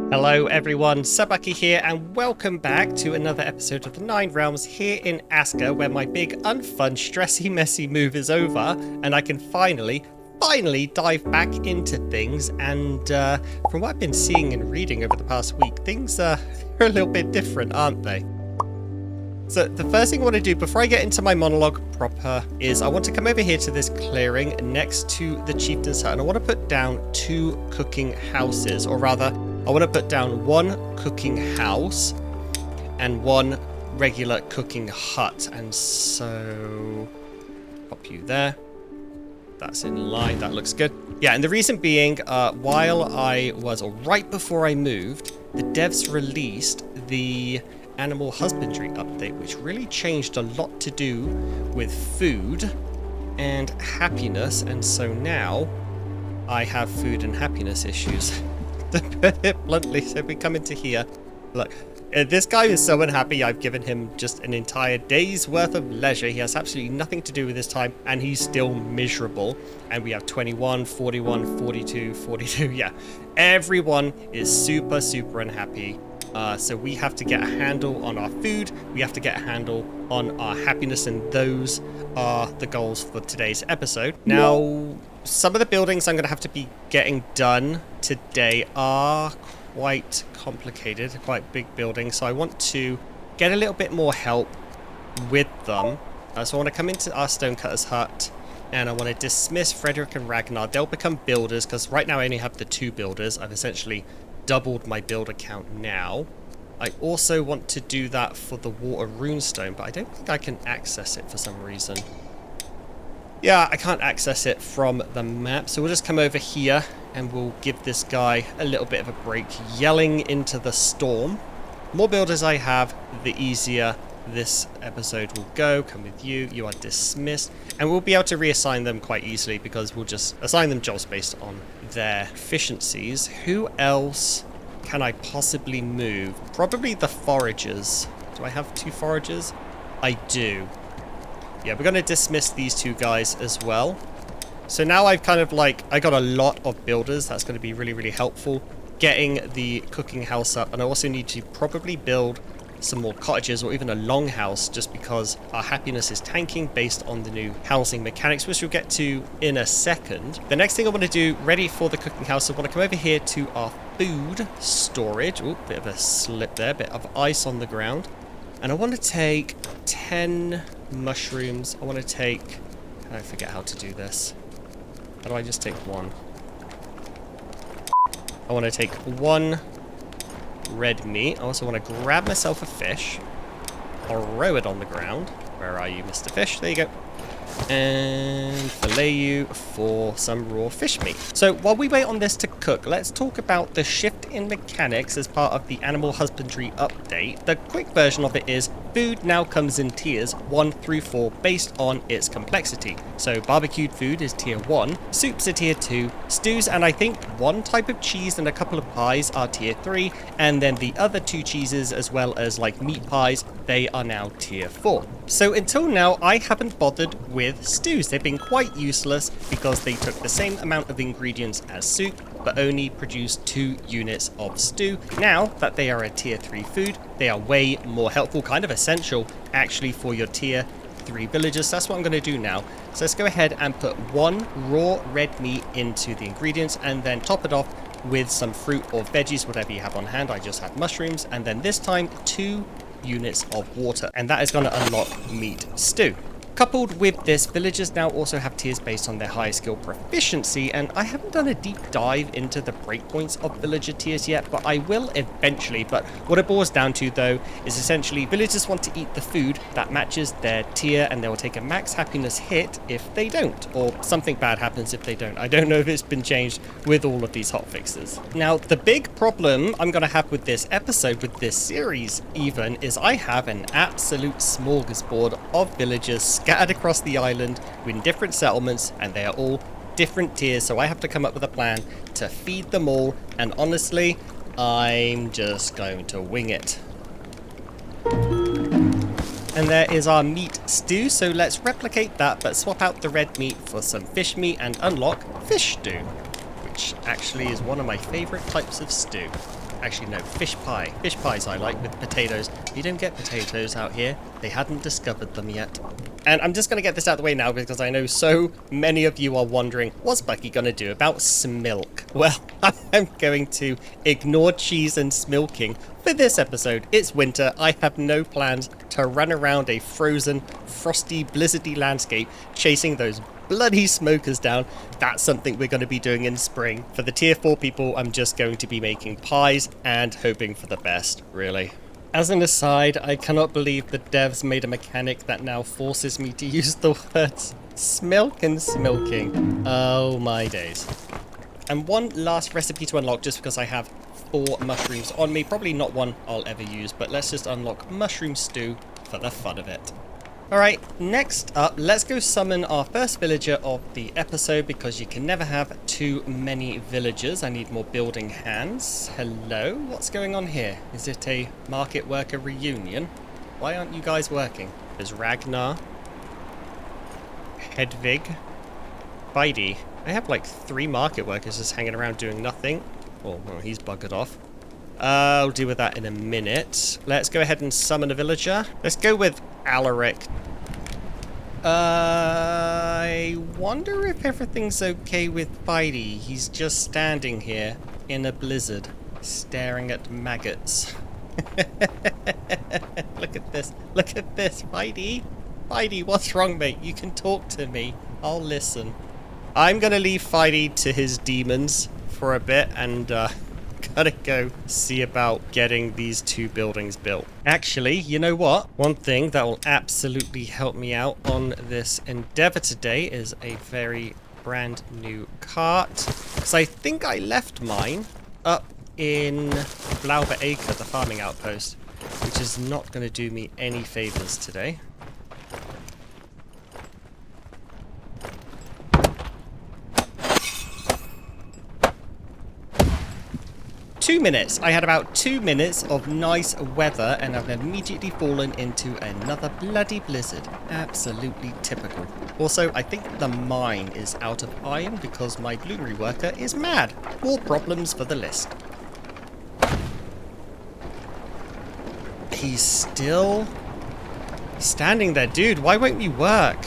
Hello everyone, Sabaki here, and welcome back to another episode of the Nine Realms here in Aska, where my big, unfun, stressy, messy move is over, and I can finally dive back into things. And from what I've been seeing and reading over the past week, things are a little bit different, aren't they? So the first thing I want to do before I get into my monologue proper is I want to come over here to this clearing next to the chieftain's hut, and I want to put down 2 cooking houses, or rather, I want to put down 1 cooking house and 1 regular cooking hut. And so pop you there. That's in line. That looks good. Yeah, and the reason being, right before I moved, the devs released the animal husbandry update, which really changed a lot to do with food and happiness. And so now I have food and happiness issues. To put it bluntly. So we come into here. Look, this guy is so unhappy. I've given him just an entire day's worth of leisure. He has absolutely nothing to do with his time, and he's still miserable. And we have 21, 41, 42, 42. Yeah, everyone is super unhappy. So we have to get a handle on our food. We have to get a handle on our happiness, and those are the goals for today's episode. Now, some of the buildings I'm going to have to be getting done today are quite complicated, quite big buildings. So I want to get a little bit more help with them. So I want to come into our stonecutter's hut, and I want to dismiss Frederick and Ragnar. They'll become builders, because right now I only have the 2 builders. I've essentially doubled my builder count now. I also want to do that for the water runestone, but I don't think I can access it for some reason. Yeah, I can't access it from the map, so we'll just come over here and we'll give this guy a little bit of a break, yelling into the storm. The more builders I have, the easier this episode will go. Come with you. You are dismissed. And we'll be able to reassign them quite easily, because we'll just assign them jobs based on their efficiencies. Who else can I possibly move? Probably the foragers. Do I have 2 foragers? I do. Yeah, we're going to dismiss these 2 guys as well. So now I've kind of I got a lot of builders. That's going to be really helpful. Getting the cooking house up. And I also need to probably build some more cottages, or even a longhouse, just because our happiness is tanking based on the new housing mechanics, which we'll get to in a second. The next thing I want to do, ready for the cooking house, I want to come over here to our food storage. Oh, bit of a slip there, bit of ice on the ground. And I want to take 10 mushrooms. I want to take... I forget how to do this. How do I just take 1? I want to take 1 red meat. I also want to grab myself a fish. I'll row it on the ground. Where are you, Mr. Fish? There you go. And fillet you for some raw fish meat. So while we wait on this to cook, let's talk about the shift in mechanics as part of the animal husbandry update. The quick version of it is food now comes in tiers 1 through 4 based on its complexity. So barbecued food is tier 1, soups are tier 2, stews and I think 1 type of cheese and a couple of pies are tier 3, and then the other 2 cheeses as well as meat pies, they are now tier 4. So until now I haven't bothered with stews. They've been quite useless because they took the same amount of ingredients as soup but only produced 2 units of stew. Now that they are a tier 3 food, they are way more helpful, kind of essential actually for your tier 3 villagers. That's what I'm going to do now. So let's go ahead and put 1 raw red meat into the ingredients, and then top it off with some fruit or veggies, whatever you have on hand. I just have mushrooms, and then this time 2 units of water, and that is going to unlock meat stew. Coupled with this, villagers now also have tiers based on their high skill proficiency, and I haven't done a deep dive into the breakpoints of villager tiers yet, but I will eventually. But what it boils down to, though, is essentially villagers want to eat the food that matches their tier, and they will take a max happiness hit if they don't, or something bad happens if they don't. I don't know if it's been changed with all of these hotfixes. Now, the big problem I'm going to have with this episode, with this series even, is I have an absolute smorgasbord of villagers scattered across the island in different settlements, and they are all different tiers, so I have to come up with a plan to feed them all, and honestly, I'm just going to wing it. And there is our meat stew, so let's replicate that, but swap out the red meat for some fish meat and unlock fish stew, which actually is one of my favorite types of stew. Actually, no, fish pie. Fish pies I like with potatoes. You don't get potatoes out here. They hadn't discovered them yet. And I'm just going to get this out of the way now because I know so many of you are wondering, what's Bucky going to do about Smilk? Well, I'm going to ignore cheese and smilking. For this episode, it's winter. I have no plans to run around a frozen, frosty, blizzardy landscape chasing those bloody smokers down. That's something we're going to be doing in spring. For the tier 4 people, I'm just going to be making pies and hoping for the best, really. As an aside, I cannot believe the devs made a mechanic that now forces me to use the words smilk and smilking. Oh my days. And one last recipe to unlock just because I have 4 mushrooms on me. Probably not one I'll ever use, but let's just unlock mushroom stew for the fun of it. Alright, next up, let's go summon our first villager of the episode because you can never have too many villagers. I need more building hands. Hello, what's going on here? Is it a market worker reunion? Why aren't you guys working? There's Ragnar, Hedvig, Bidey. I have like 3 market workers just hanging around doing nothing. Oh, well, he's buggered off. I'll deal with that in a minute. Let's go ahead and summon a villager. Let's go with Alaric. I wonder if everything's okay with Bidey. He's just standing here in a blizzard, staring at maggots. Look at this. Look at this, Bidey. Bidey, what's wrong, mate? You can talk to me. I'll listen. I'm going to leave Bidey to his demons for a bit and gotta go see about getting these 2 buildings built. Actually, you know what? One thing that will absolutely help me out on this endeavor today is a very brand new cart. Because I think I left mine up in Blauber Acre, the farming outpost, which is not going to do me any favors today. 2 minutes. I had about 2 minutes of nice weather and I've immediately fallen into another bloody blizzard. Absolutely typical. Also, I think the mine is out of iron because my bloomery worker is mad. More problems for the list. He's still standing there. Dude, why won't you work?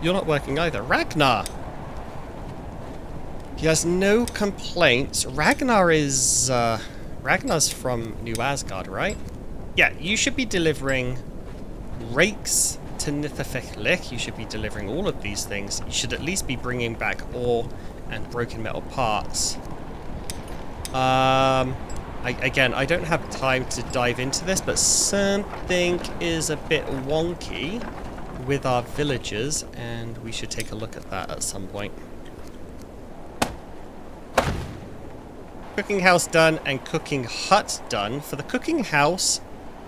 You're not working either. Ragnar! He has no complaints. Ragnar's from New Asgard, right? Yeah, you should be delivering rakes to Nithafeklik. You should be delivering all of these things. You should at least be bringing back ore and broken metal parts. Again, I don't have time to dive into this, but something is a bit wonky with our villagers, and we should take a look at that at some point. Cooking house done and cooking hut done. For the cooking house,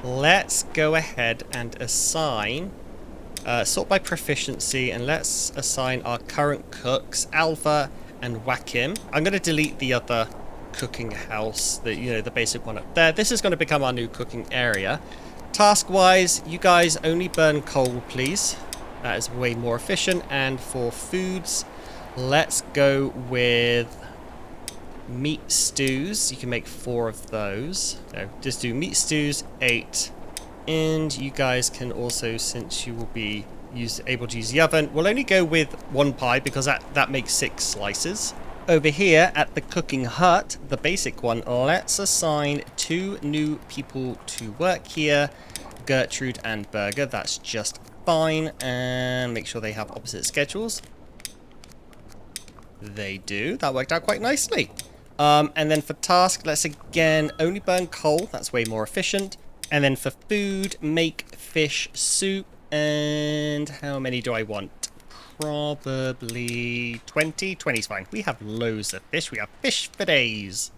let's go ahead and assign, sort by proficiency, and let's assign our current cooks, Alva and Wakim. I'm going to delete the other cooking house, the basic one up there. This is going to become our new cooking area. Task-wise, you guys only burn coal, please. That is way more efficient. And for foods, let's go with meat stews. You can make 4 of those. So just do meat stews, 8. And you guys can also, since you will be able to use the oven, we'll only go with 1 pie because that makes 6 slices. Over here at the cooking hut, the basic one, let's assign 2 new people to work here, Gertrude and Berger. That's just fine. And make sure they have opposite schedules. They do. That worked out quite nicely. And then for task, let's again only burn coal. That's way more efficient. And then for food, make fish soup. And how many do I want? Probably 20. 20 is fine. We have loads of fish. We have fish for days.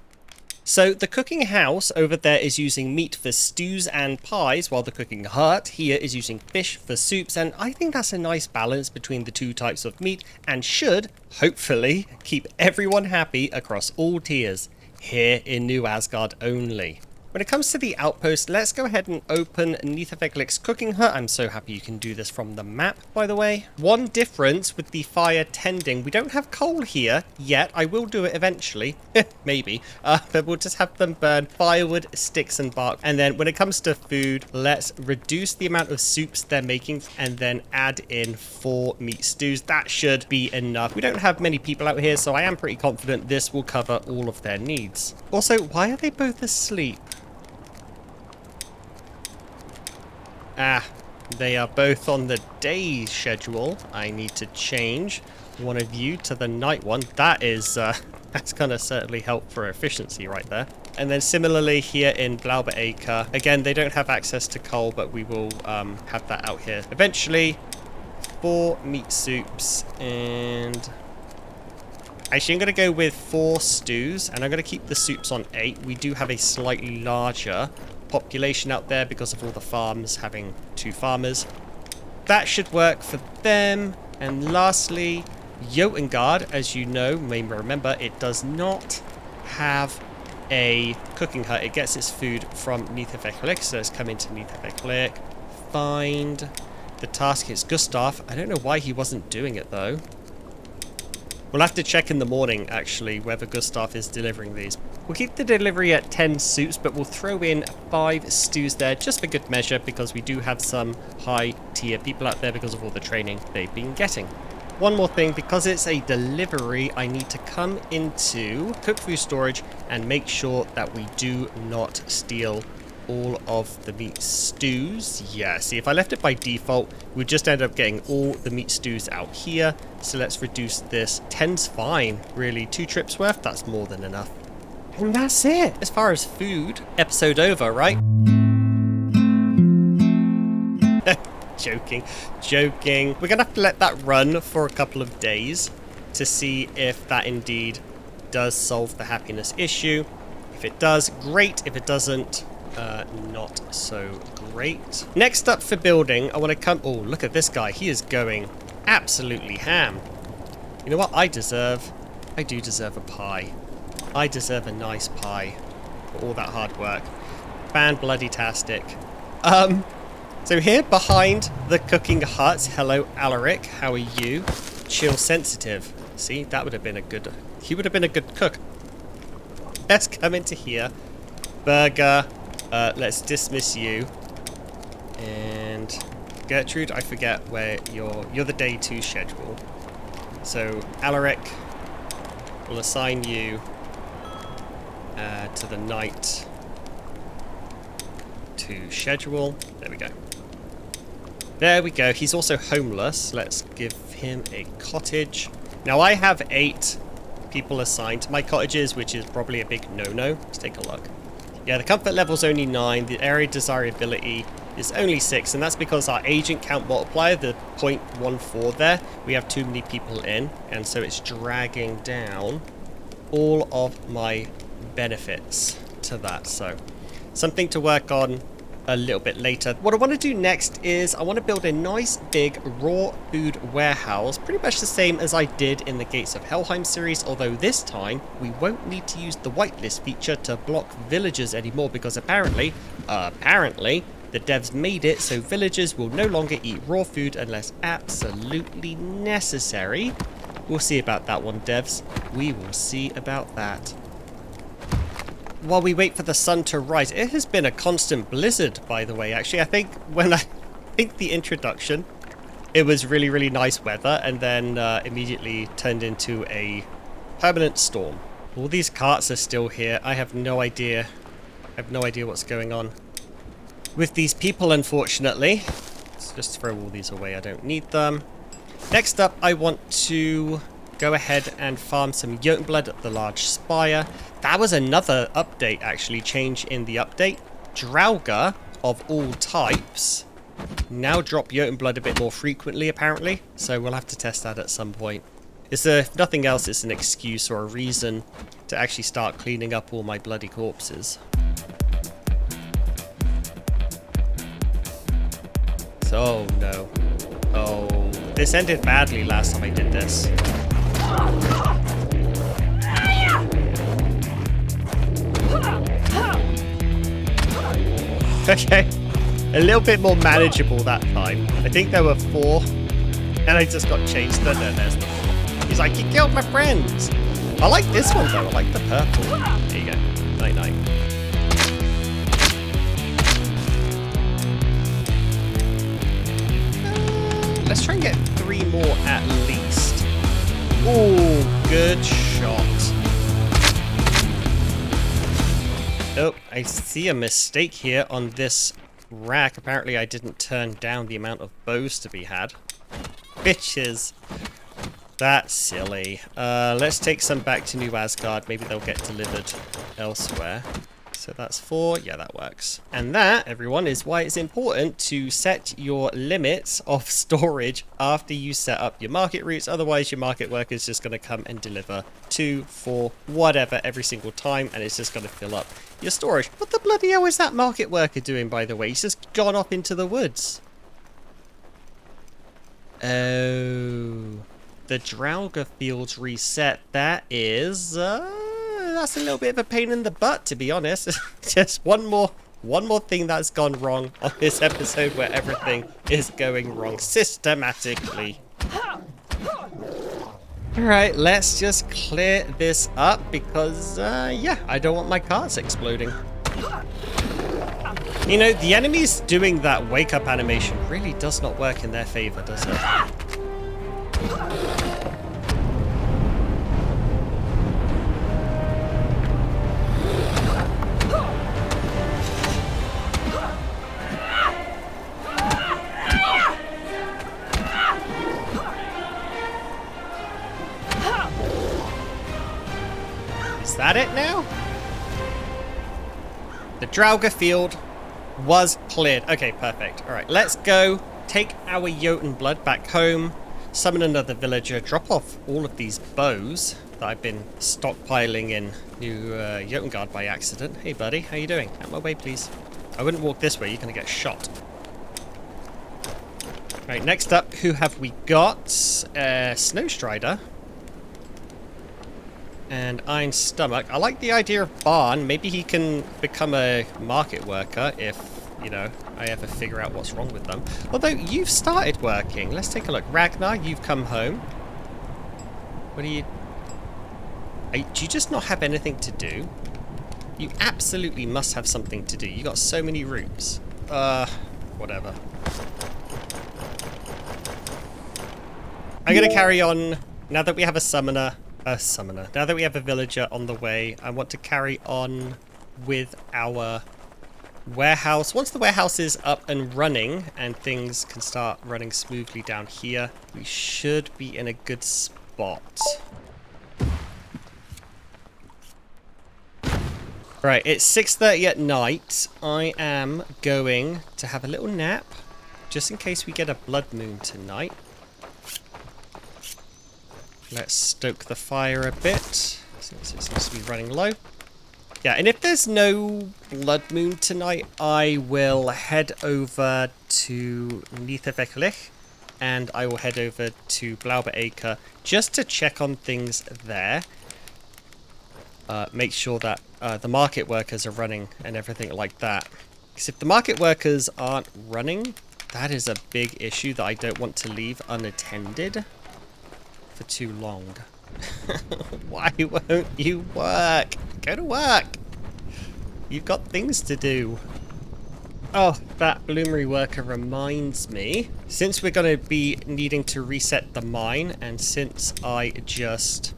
So the cooking house over there is using meat for stews and pies, while the cooking hut here is using fish for soups. And I think that's a nice balance between the 2 types of meat and should, hopefully, keep everyone happy across all tiers, here in New Asgard only. When it comes to the outpost, let's go ahead and open Neithafeklik's cooking hut. I'm so happy you can do this from the map, by the way. One difference with the fire tending, we don't have coal here yet. I will do it eventually, maybe, but we'll just have them burn firewood, sticks and bark. And then when it comes to food, let's reduce the amount of soups they're making and then add in 4 meat stews. That should be enough. We don't have many people out here, so I am pretty confident this will cover all of their needs. Also, why are they both asleep? Ah, they are both on the day schedule. I need to change one of you to the night one. That is, that's gonna certainly help for efficiency right there. And then similarly here in Blaubeacre, again, they don't have access to coal, but we will have that out here eventually. 4 meat soups and... Actually, I'm going to go with 4 stews, and I'm going to keep the soups on 8. We do have a slightly larger population out there because of all the farms having 2 farmers. That should work for them. And lastly, Jotengard, as you know, may remember, it does not have a cooking hut. It gets its food from Neithafeklik, so let's come into Neithafeklik. Find the task. It's Gustav. I don't know why he wasn't doing it, though. We'll have to check in the morning, actually, whether Gustav is delivering these. We'll keep the delivery at 10 soups, but we'll throw in 5 stews there, just for good measure, because we do have some high-tier people out there because of all the training they've been getting. One more thing, because it's a delivery, I need to come into cook food storage and make sure that we do not steal all of the meat stews. Yeah, see, if I left it by default, we'd just end up getting all the meat stews out here. So let's reduce this. 10's fine, really. 2 trips worth, that's more than enough. And that's it. As far as food, episode over, right? Joking. We're gonna have to let that run for a couple of days to see if that indeed does solve the happiness issue. If it does, great. If it doesn't, not so great. Next up for building, I want to come... Oh, look at this guy. He is going absolutely ham. You know what I deserve? I do deserve a pie. I deserve a nice pie for all that hard work. Fan-bloody-tastic. So here behind the cooking hut, hello Alaric, how are you? Chill sensitive. See, that would have been a good... He would have been a good cook. Let's come into here. Burger. Let's dismiss you. And Gertrude, I forget where you're the day 2 schedule. So Alaric will assign you to the night 2 schedule. There we go. There we go. He's also homeless. Let's give him a cottage. Now I have 8 people assigned to my cottages, which is probably a big no-no. Let's take a look. Yeah, the comfort level's only 9. The area desirability is only 6, and that's because our agent count multiplier, the 0.14 there, we have too many people in, and so it's dragging down all of my benefits to that. So something to work on a little bit later. What I want to do next is I want to build a nice big raw food warehouse, pretty much the same as I did in the Gates of Helheim series, although this time we won't need to use the whitelist feature to block villagers anymore, because apparently the devs made it so villagers will no longer eat raw food unless absolutely necessary. We'll see about that one, devs. We will see about that. While we wait for the sun to rise, it has been a constant blizzard, by the way. Actually, I think the introduction, it was really, really nice weather, and then immediately turned into a permanent storm. All these carts are still here. I have no idea. I have no idea what's going on with these people, unfortunately. Let's just throw all these away. I don't need them. Next up, I want to go ahead and farm some Jotunblood at the large spire. That was another update, actually, change in the update. Draugr of all types now drop Jotunblood a bit more frequently, apparently. So we'll have to test that at some point. If nothing else, it's an excuse or a reason to actually start cleaning up all my bloody corpses. So, no. Oh, this ended badly last time I did this. Okay. A little bit more manageable that time. I think there were 4. And I just got changed. No, there's the 4. He's like, you killed my friends. I like this one though. I like the purple. There you go. Night-night. Let's try and get 3 more at least. Ooh, good shot. Oh, I see a mistake here on this rack. Apparently I didn't turn down the amount of bows to be had. Bitches. That's silly. Let's take some back to New Asgard. Maybe they'll get delivered elsewhere. So that's 4. Yeah, that works. And that, everyone, is why it's important to set your limits of storage after you set up your market routes. Otherwise, your market worker is just going to come and deliver 2, 4, whatever every single time. And it's just going to fill up your storage. What the bloody hell is that market worker doing, by the way? He's just gone off into the woods. Oh, the Draugr fields reset. That is, that's a little bit of a pain in the butt, to be honest. Just one more thing that's gone wrong on this episode where everything is going wrong systematically. Alright, let's just clear this up because, yeah, I don't want my carts exploding. You know, the enemies doing that wake-up animation really does not work in their favor, does it? Is that it now? The Draugr field was cleared. Okay, perfect. All right, let's go take our Jotun blood back home, summon another villager, drop off all of these bows that I've been stockpiling in New Jotengard by accident. Hey, buddy, how you doing? Out my way, please. I wouldn't walk this way. You're going to get shot. All right, next up, who have we got? Snowstrider. And Iron Stomach. I like the idea of Barn. Maybe he can become a market worker if, you know, I ever figure out what's wrong with them. Although, you've started working. Let's take a look. Ragnar, you've come home. What do you... do you just not have anything to do? You absolutely must have something to do. You got so many roots. Whatever. I'm gonna carry on. Now that we have a summoner. Now that we have a villager on the way, I want to carry on with our warehouse. Once the warehouse is up and running and things can start running smoothly down here, we should be in a good spot. Right, it's 6:30 at night. I am going to have a little nap just in case we get a blood moon tonight. Let's stoke the fire a bit, since it seems to be running low. Yeah, and if there's no blood moon tonight, I will head over to Nithafeklich, and I will head over to Blaubeacre just to check on things there. Make sure that the market workers are running and everything like that. Because if the market workers aren't running, that is a big issue that I don't want to leave unattended for too long. Why won't you work? Go to work. You've got things to do. Oh, that bloomery worker reminds me. Since we're going to be needing to reset the mine, and since I just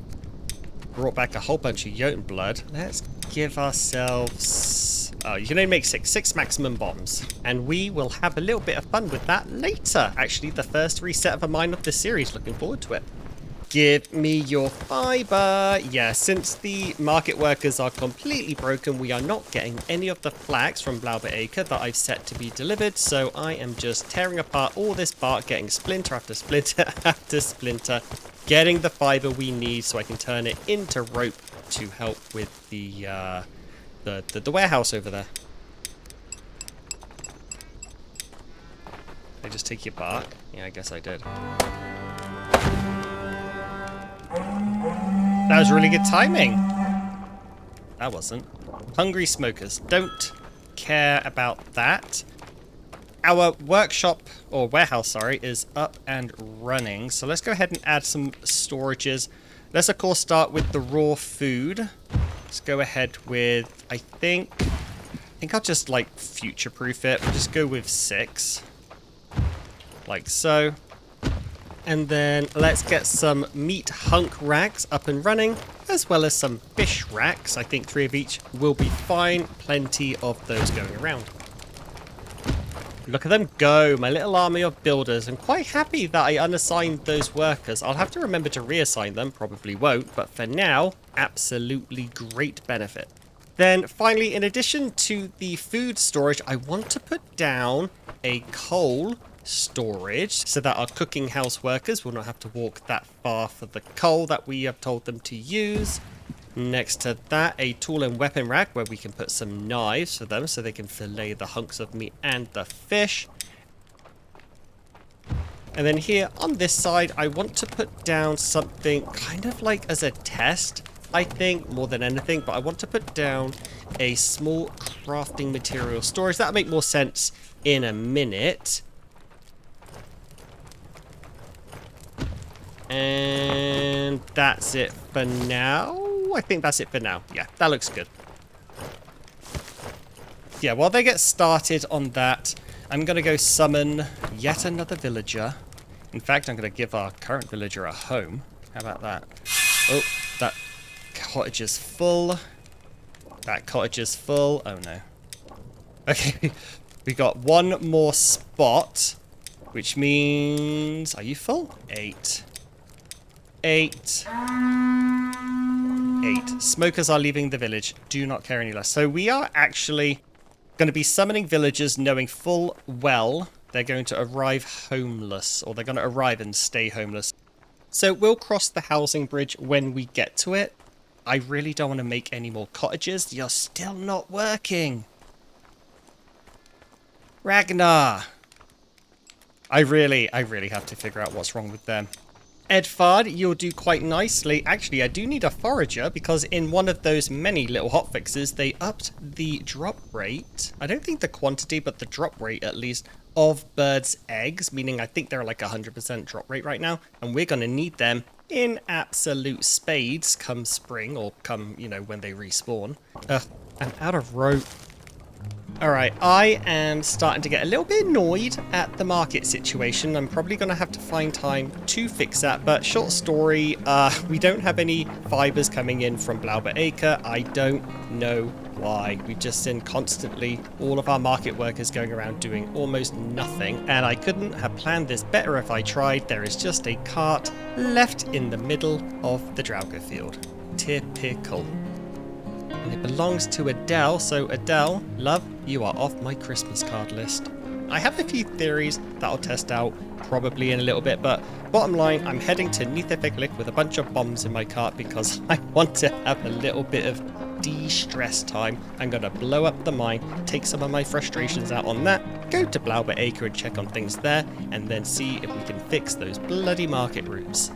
brought back a whole bunch of Jotun blood, let's give ourselves... oh, you can only make 6 maximum bombs. And we will have a little bit of fun with that later. Actually, the first reset of a mine of the series. Looking forward to it. Give me your fiber. Yeah, since the market workers are completely broken, we are not getting any of the flax from Blaubeacre that I've set to be delivered. So I am just tearing apart all this bark, getting splinter after splinter after splinter, getting the fiber we need so I can turn it into rope to help with the warehouse over there. Did I just take your bark? Yeah, I guess I did. That was really good timing. That wasn't. Hungry smokers, don't care about that. Our workshop, or warehouse, sorry, is up and running. So let's go ahead and add some storages. Let's, of course, start with the raw food. Let's go ahead with, I think I'll just, like, future-proof it. We'll just go with 6. Like so. And then let's get some meat hunk racks up and running, as well as some fish racks. I think 3 of each will be fine. Plenty of those going around. Look at them go, my little army of builders. I'm quite happy that I unassigned those workers. I'll have to remember to reassign them, probably won't, but for now, absolutely great benefit. Then finally, in addition to the food storage, I want to put down a coal storage so that our cooking house workers will not have to walk that far for the coal that we have told them to use. Next to that, a tool and weapon rack where we can put some knives for them so they can fillet the hunks of meat and the fish. And then here on this side, I want to put down something kind of like as a test, I think, more than anything, but I want to put down a small crafting material storage. That'll make more sense in a minute. And that's it for now. I think that's it for now. Yeah, that looks good. Yeah, while they get started on that, I'm going to go summon yet another villager. In fact, I'm going to give our current villager a home. How about that? Oh, that cottage is full. That cottage is full. Oh, no. Okay, we got one more spot, which means... Are you full? 8. 8. 8. Smokers are leaving the village. Do not care any less. So we are actually going to be summoning villagers knowing full well they're going to arrive homeless, or they're going to arrive and stay homeless. So we'll cross the housing bridge when we get to it. I really don't want to make any more cottages. You're still not working. Ragnar. I really have to figure out what's wrong with them. Edvard, you'll do quite nicely. Actually, I do need a forager because in one of those many little hotfixes, they upped the drop rate. I don't think the quantity, but the drop rate at least of birds' eggs, meaning I think they're like 100% drop rate right now. And we're going to need them in absolute spades come spring or come, you know, when they respawn. I'm out of rope. Alright, I am starting to get a little bit annoyed at the market situation. I'm probably going to have to find time to fix that, but short story, we don't have any fibers coming in from Blaubeacre. I don't know why. We've just seen constantly all of our market workers going around doing almost nothing, and I couldn't have planned this better if I tried. There is just a cart left in the middle of the Draugr field. Typical. And it belongs to Adele, so Adele, love, you are off my Christmas card list. I have a few theories that I'll test out probably in a little bit, but bottom line, I'm heading to Nithefeglik with a bunch of bombs in my cart because I want to have a little bit of de-stress time. I'm going to blow up the mine, take some of my frustrations out on that, go to Blaubeacre and check on things there, and then see if we can fix those bloody market routes.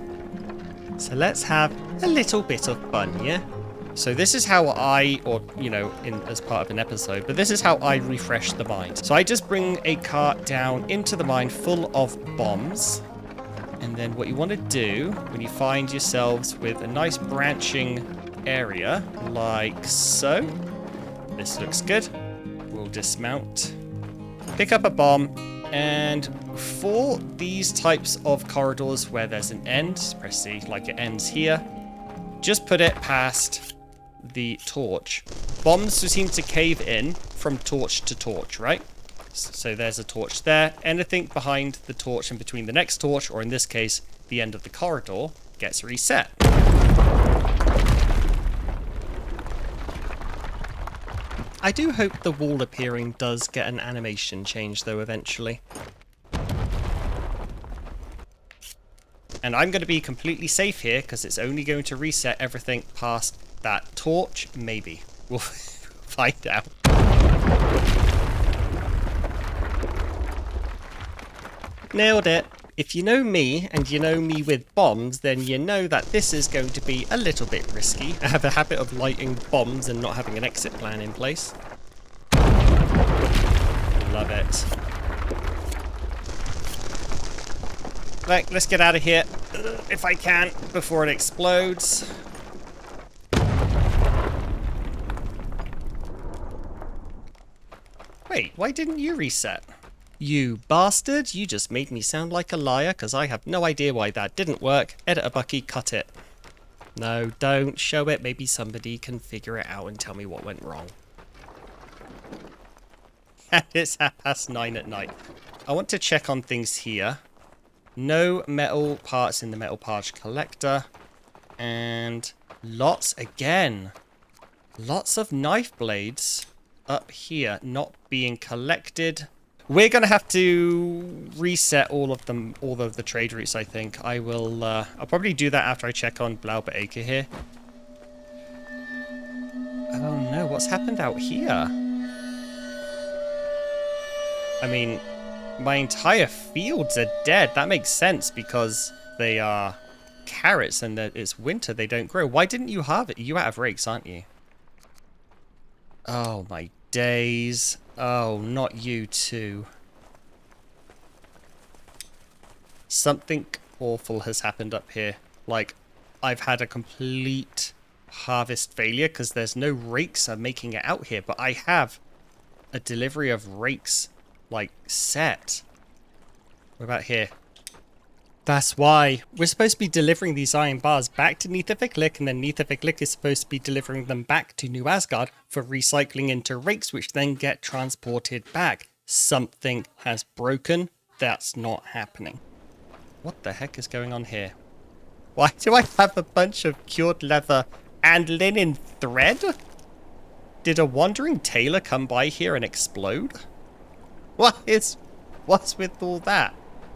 So let's have a little bit of fun, yeah? So this is how I, or, you know, as part of an episode, but this is how I refresh the mine. So I just bring a cart down into the mine full of bombs. And then what you want to do when you find yourselves with a nice branching area, like so. This looks good. We'll dismount. Pick up a bomb. And for these types of corridors where there's an end, press C like it ends here, just put it past the torch. Bombs seem to cave in from torch to torch, right? So there's a torch there. Anything behind the torch and between the next torch, or in this case, the end of the corridor, gets reset. I do hope the wall appearing does get an animation change, though, eventually. And I'm going to be completely safe here, because it's only going to reset everything past that torch. Maybe. We'll find out. Nailed it. If you know me, and you know me with bombs, then you know that this is going to be a little bit risky. I have a habit of lighting bombs and not having an exit plan in place. love it. Right, let's get out of here, if I can, before it explodes. Wait, why didn't you reset? You bastard, you just made me sound like a liar, because I have no idea why that didn't work. Editor Bucky, cut it. No, don't show it. Maybe somebody can figure it out and tell me what went wrong. It's 9:30 at night. I want to check on things here. No metal parts in the metal parts collector. And lots again. Lots of knife blades up here not being collected. We're going to have to reset all of the trade routes, I think. I'll probably do that after I check on Acre here. Oh no, what's happened out here? I mean, my entire fields are dead. That makes sense because they are carrots and it's winter, they don't grow. Why didn't you harvest? You out of rakes, aren't you? Oh my days. Oh, not you too. Something awful has happened up here. Like, I've had a complete harvest failure because there's no rakes are making it out here, but I have a delivery of rakes, like, set. What about here? That's why we're supposed to be delivering these iron bars back to Neithafiglik, and then Neithafiglik is supposed to be delivering them back to New Asgard for recycling into rakes, which then get transported back. Something has broken. That's not happening. What the heck is going on here? Why do I have a bunch of cured leather and linen thread? Did a wandering tailor come by here and explode? What's with all that?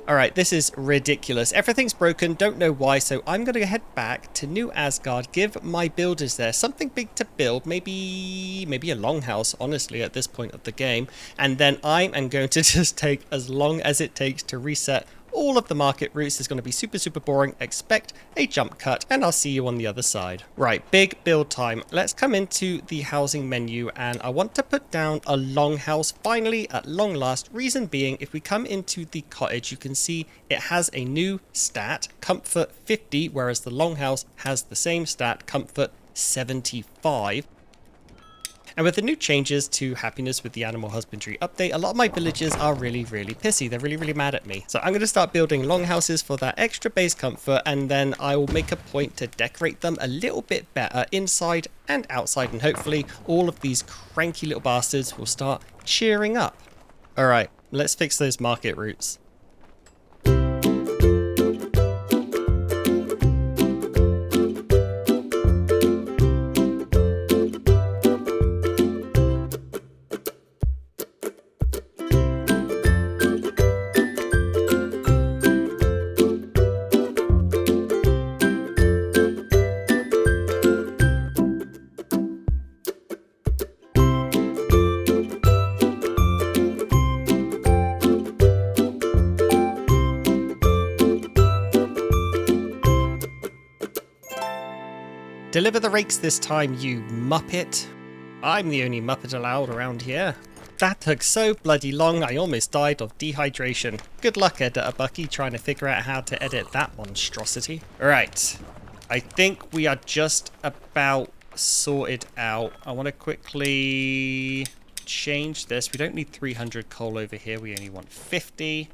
Alright, this is ridiculous. Everything's broken, don't know why, so I'm going to head back to New Asgard, give my builders there something big to build, maybe a longhouse, honestly, at this point of the game, and then I am going to just take as long as it takes to reset all of the market routes. Is going to be super, super boring. Expect a jump cut, and I'll see you on the other side. Right, big build time. Let's come into the housing menu, and I want to put down a longhouse finally at long last. Reason being, if we come into the cottage, you can see it has a new stat, comfort 50, whereas the longhouse has the same stat, comfort 75. And with the new changes to happiness with the animal husbandry update, a lot of my villagers are really, really pissy. They're really, really mad at me. So I'm going to start building longhouses for that extra base comfort, and then I will make a point to decorate them a little bit better inside and outside, and hopefully all of these cranky little bastards will start cheering up. All right, let's fix those market routes. Deliver the rakes this time, you muppet. I'm the only muppet allowed around here. That took so bloody long, I almost died of dehydration. Good luck, Editor Bucky, trying to figure out how to edit that monstrosity. Right, I think we are just about sorted out. I want to quickly change this. We don't need 300 coal over here, we only want 50.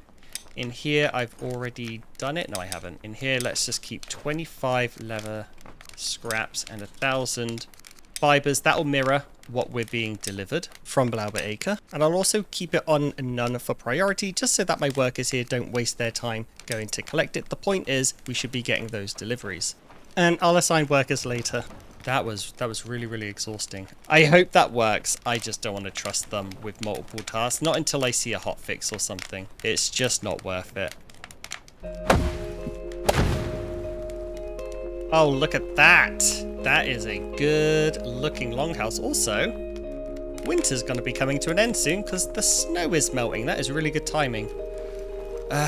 In here, I've already done it. No, I haven't. In here, let's just keep 25 leather scraps and 1,000 fibers. That'll mirror what we're being delivered from Acre. And I'll also keep it on none for priority, just so that my workers here don't waste their time going to collect it. The point is, we should be getting those deliveries. And I'll assign workers later. That was really, really exhausting. I hope that works. I just don't want to trust them with multiple tasks. Not until I see a hotfix or something. It's just not worth it. Oh, look at that. That is a good looking longhouse. Also, winter's going to be coming to an end soon because the snow is melting. That is really good timing.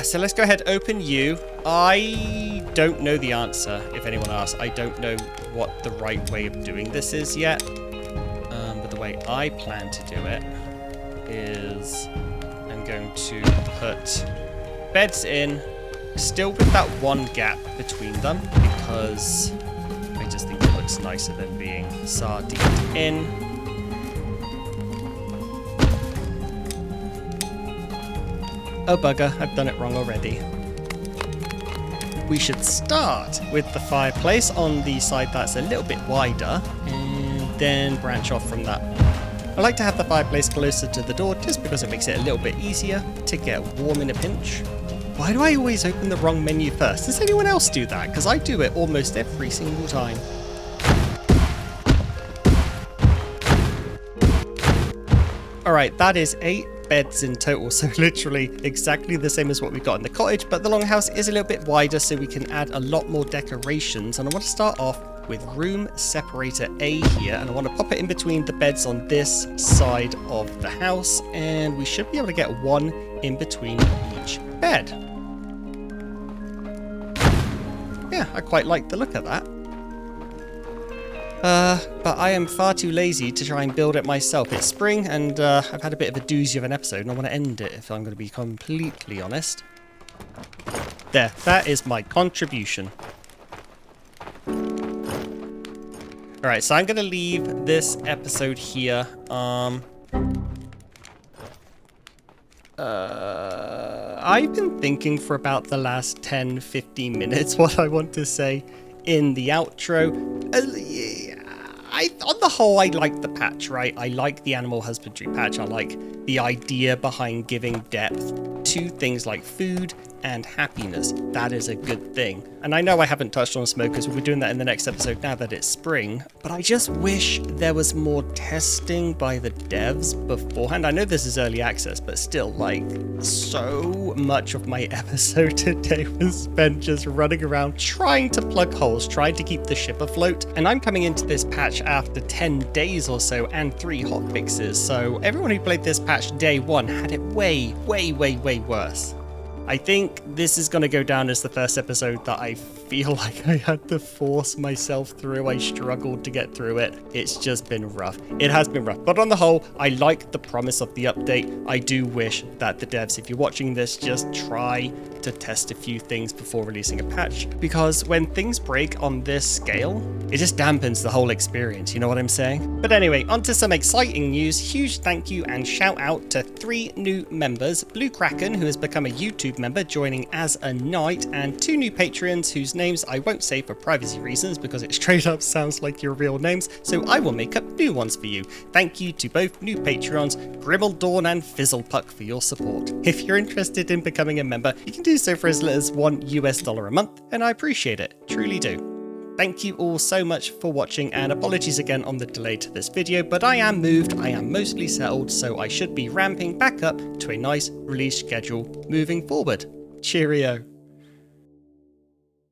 So let's go ahead, open you. I don't know the answer, if anyone asks. I don't know what the right way of doing this is yet. But the way I plan to do it is I'm going to put beds in, still with that one gap between them, because I just think it looks nicer than being sardined in. Oh bugger, I've done it wrong already. We should start with the fireplace on the side that's a little bit wider, and then branch off from that. I like to have the fireplace closer to the door just because it makes it a little bit easier to get warm in a pinch. Why do I always open the wrong menu first? Does anyone else do that? Because I do it almost every single time. Alright, that is 8 beds in total, so literally exactly the same as what we've got in the cottage, but the longhouse is a little bit wider so we can add a lot more decorations, and I want to start off with room separator A here, and I want to pop it in between the beds on this side of the house, and we should be able to get one in between each bed. Yeah, I quite like the look of that. But I am far too lazy to try and build it myself. It's spring, and I've had a bit of a doozy of an episode, and I want to end it, if I'm going to be completely honest. There, that is my contribution. Alright, so I'm going to leave this episode here. I've been thinking for about the last 10-15 minutes what I want to say in the outro. On the whole, I like the patch, right? I like the animal husbandry patch. I like the idea behind giving depth to things like food and happiness. That is a good thing. And I know I haven't touched on smokers. We'll be doing that in the next episode now that it's spring. But I just wish there was more testing by the devs beforehand. I know this is early access, but still, like, so much of my episode today was spent just running around trying to plug holes, trying to keep the ship afloat. And I'm coming into this patch after 10 days or so and 3 hotfixes. So everyone who played this patch day 1 had it way, way, way, way worse. I think this is going to go down as the first episode that I feel like I had to force myself through. I struggled to get through it. It's just been rough. It has been rough. But on the whole, I like the promise of the update. I do wish that the devs, if you're watching this, just try to test a few things before releasing a patch. Because when things break on this scale, it just dampens the whole experience. You know what I'm saying? But anyway, on to some exciting news. Huge thank you and shout out to 3 new members. Blue Kraken, who has become a YouTube member, joining as a knight, and 2 new patrons whose names I won't say for privacy reasons because it straight up sounds like your real names, so I will make up new ones for you. Thank you to both new patrons, Grymmwolf and Fizzlepuck, for your support. If you're interested in becoming a member, you can do so for as little as $1 a month, and I appreciate it, truly do. Thank you all so much for watching, and apologies again on the delay to this video, but I am moved, I am mostly settled, so I should be ramping back up to a nice release schedule moving forward. Cheerio.